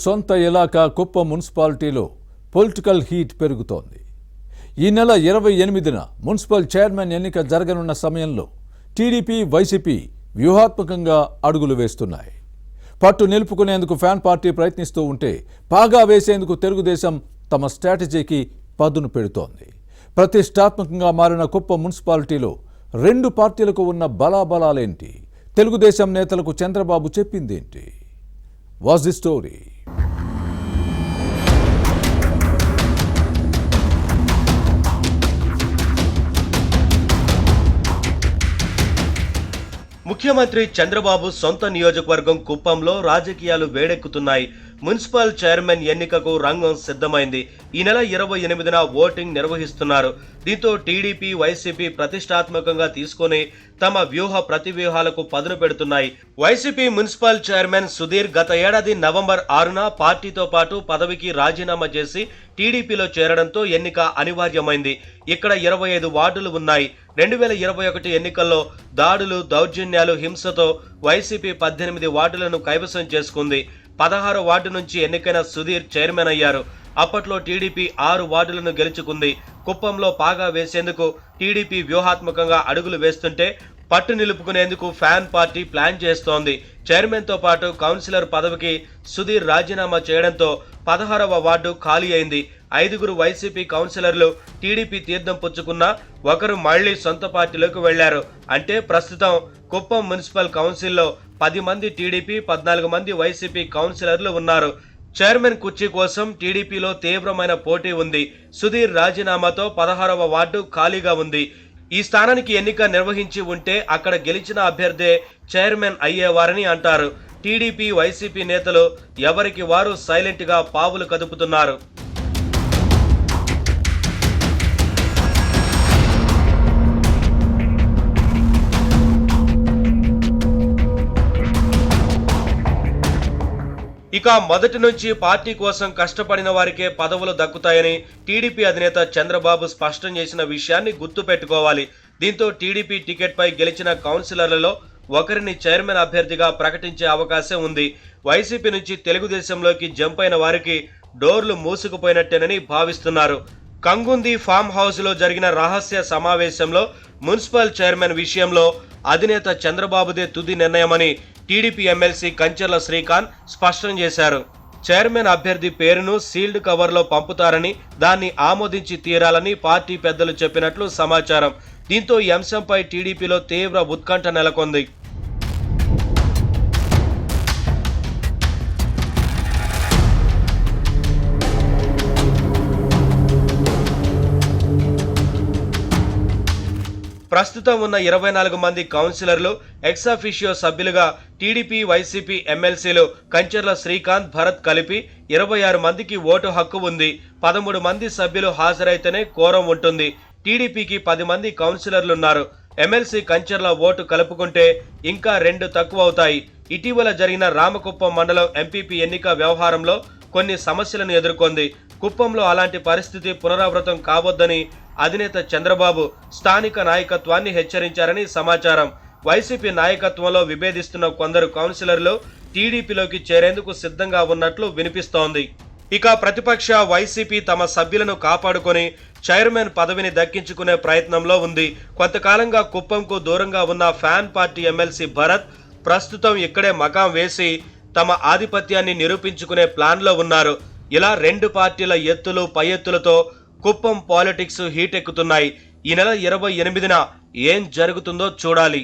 సొంత ఇలాకా కుప్పం మున్సిపాలిటీలో political heat పెరుగుతోంది. ఈ నెల 28న మున్సిపల్ చైర్మన్ ఎన్నిక జరగనున్న సమయంలో టీడీపీ, వైసీపీ వ్యూహాత్మకంగా అడుగులు వేస్తున్నాయి. పట్టు నిలుపుకునేందుకు ఫ్యాన్ పార్టీ ప్రయత్నిస్తూ ఉంటే పాగా వేసేందుకు తెలుగుదేశం తమ స్ట్రాటజీకి పదును పెడుతోంది. ప్రతిష్టాత్మకంగా మారిన కుప్పం మున్సిపాలిటీలో రెండు పార్టీలకు ఉన్న బలాబలాలేంటి? తెలుగుదేశం నేతలకు చంద్రబాబు చెప్పిందేంటి? Was the story? ముఖ్యమంత్రి చంద్రబాబు సొంత నియోజకవర్గం కుప్పంలో రాజకీయాలు వేడెక్కుతున్నాయి. మున్సిపల్ చైర్మన్ ఎన్నికకు రంగం సిద్ధమైంది. ఈ నెల 28న ఓటింగ్ నిర్వహిస్తున్నారు. దీంతో టీడీపీ, వైసీపీ ప్రతిష్టాత్మకంగా తీసుకుని తమ ప్రతివ్యూహాలకు పదును పెడుతున్నాయి. వైసీపీ మున్సిపల్ చైర్మన్ సుధీర్ గత ఏడాది నవంబర్ 6న పార్టీతో పాటు పదవికి రాజీనామా చేసి టీడీపీలో చేరడంతో ఎన్నిక అనివార్యమైంది. ఇక్కడ 25 వార్డులు ఉన్నాయి. 2021 ఎన్నికల్లో దాడులు, దౌర్జన్యాలు, హింసతో వైసీపీ 18 వార్డులను కైవసం చేసుకుంది. 16 వార్డు నుంచి ఎన్నికైన సుధీర్ చైర్మన్ అయ్యారు. అప్పట్లో టీడీపీ 6 వార్డులను గెలుచుకుంది. కుప్పంలో పాగా వేసేందుకు టీడీపీ వ్యూహాత్మకంగా అడుగులు వేస్తుంటే పట్టు నిలుపుకునేందుకు ఫ్యాన్ పార్టీ ప్లాన్ చేస్తోంది. చైర్మన్ తో పాటు కౌన్సిలర్ పదవికి సుధీర్ రాజీనామా చేయడంతో 16వ వార్డు ఖాళీ అయింది. 5గురు వైసీపీ కౌన్సిలర్లు టీడీపీ తీర్థం పుచ్చుకున్నా ఒకరు మళ్లీ సొంత పార్టీలోకి వెళ్లారు. అంటే ప్రస్తుతం కుప్పం మున్సిపల్ కౌన్సిల్లో 10 మంది టీడీపీ, 14 మంది వైసీపీ కౌన్సిలర్లు ఉన్నారు. చైర్మన్ కుర్చీ కోసం టీడీపీలో తీవ్రమైన పోటీ ఉంది. సుధీర్ రాజీనామాతో 16వ వార్డు ఖాళీగా ఉంది. ఈ స్థానానికి ఎన్నిక నిర్వహించి ఉంటే అక్కడ గెలిచిన అభ్యర్థే చైర్మన్ అయ్యేవారని అంటారు. టీడీపీ, వైసీపీ నేతలు ఎవరికి వారు సైలెంట్ గా పావులు కదుపుతున్నారు. ఇక మొదటి నుంచి పార్టీ కోసం కష్టపడిన వారికే పదవులు దక్కుతాయని టీడీపీ అధినేత చంద్రబాబు స్పష్టం చేసిన విషయాన్ని గుర్తు పెట్టుకోవాలి. దీంతో టీడీపీ టికెట్ పై గెలిచిన కౌన్సిలర్లలో ఒకరిని చైర్మన్ అభ్యర్థిగా ప్రకటించే అవకాశం ఉంది. వైసీపీ నుంచి తెలుగుదేశంలోకి జంప్ అయిన వారికి డోర్లు మూసుకుపోయినట్టేనని భావిస్తున్నారు. కంగుంది ఫామ్ హౌస్ లో జరిగిన రహస్య సమావేశంలో మున్సిపల్ చైర్మన్ విషయంలో అధినేత చంద్రబాబుదే తుది నిర్ణయమని టీడీపీ ఎమ్మెల్సీ కంచర్ల శ్రీకాంత్ స్పష్టం చేశారు. చైర్మన్ అభ్యర్థి పేరును సీల్డ్ కవర్లో పంపుతారని, దాన్ని ఆమోదించి తీరాలని పార్టీ పెద్దలు చెప్పినట్లు సమాచారం. దీంతో ఈ అంశంపై టీడీపీలో తీవ్ర ఉత్కంఠ నెలకొంది. ప్రస్తుతం ఉన్న 24 మంది కౌన్సిలర్లు ఎక్స్ అఫిషియో సభ్యులుగా టీడీపీ, వైసీపీ ఎమ్మెల్సీలు కంచర్ల శ్రీకాంత్, భరత్ కలిపి 26 మందికి ఓటు హక్కు ఉంది. 13 మంది సభ్యులు హాజరైతేనే కోరం ఉంటుంది. టీడీపీకి 10 మంది కౌన్సిలర్లున్నారు. ఎమ్మెల్సీ కంచర్ల ఓటు కలుపుకుంటే ఇంకా 2 తక్కువ అవుతాయి. ఇటీవల జరిగిన రామకుప్పం మండలం ఎంపీపీ ఎన్నిక వ్యవహారంలో కొన్ని సమస్యలను ఎదుర్కొంది. కుప్పంలో అలాంటి పరిస్థితి పునరావృతం కావద్దని అధినేత చంద్రబాబు స్థానిక నాయకత్వాన్ని హెచ్చరించారని సమాచారం. వైసీపీ నాయకత్వంలో విభేదిస్తున్న కొందరు కౌన్సిలర్లు టీడీపీలోకి చేరేందుకు సిద్ధంగా ఉన్నట్లు వినిపిస్తోంది. ఇక ప్రతిపక్ష వైసీపీ తమ సభ్యులను కాపాడుకొని చైర్మన్ పదవిని దక్కించుకునే ప్రయత్నంలో ఉంది. కొంతకాలంగా కుప్పంకు దూరంగా ఉన్న ఫ్యాన్ పార్టీ ఎమ్మెల్సీ భరత్ ప్రస్తుతం ఇక్కడే మకాం వేసి తమ ఆధిపత్యాన్ని నిరూపించుకునే ప్లాన్లో ఉన్నారు. ఇలా రెండు పార్టీల ఎత్తులు పై ఎత్తులతో కుప్పం పాలిటిక్స్ హీట్ ఎక్కుతున్నాయి. ఈ నెల 28న ఏం జరుగుతుందో చూడాలి.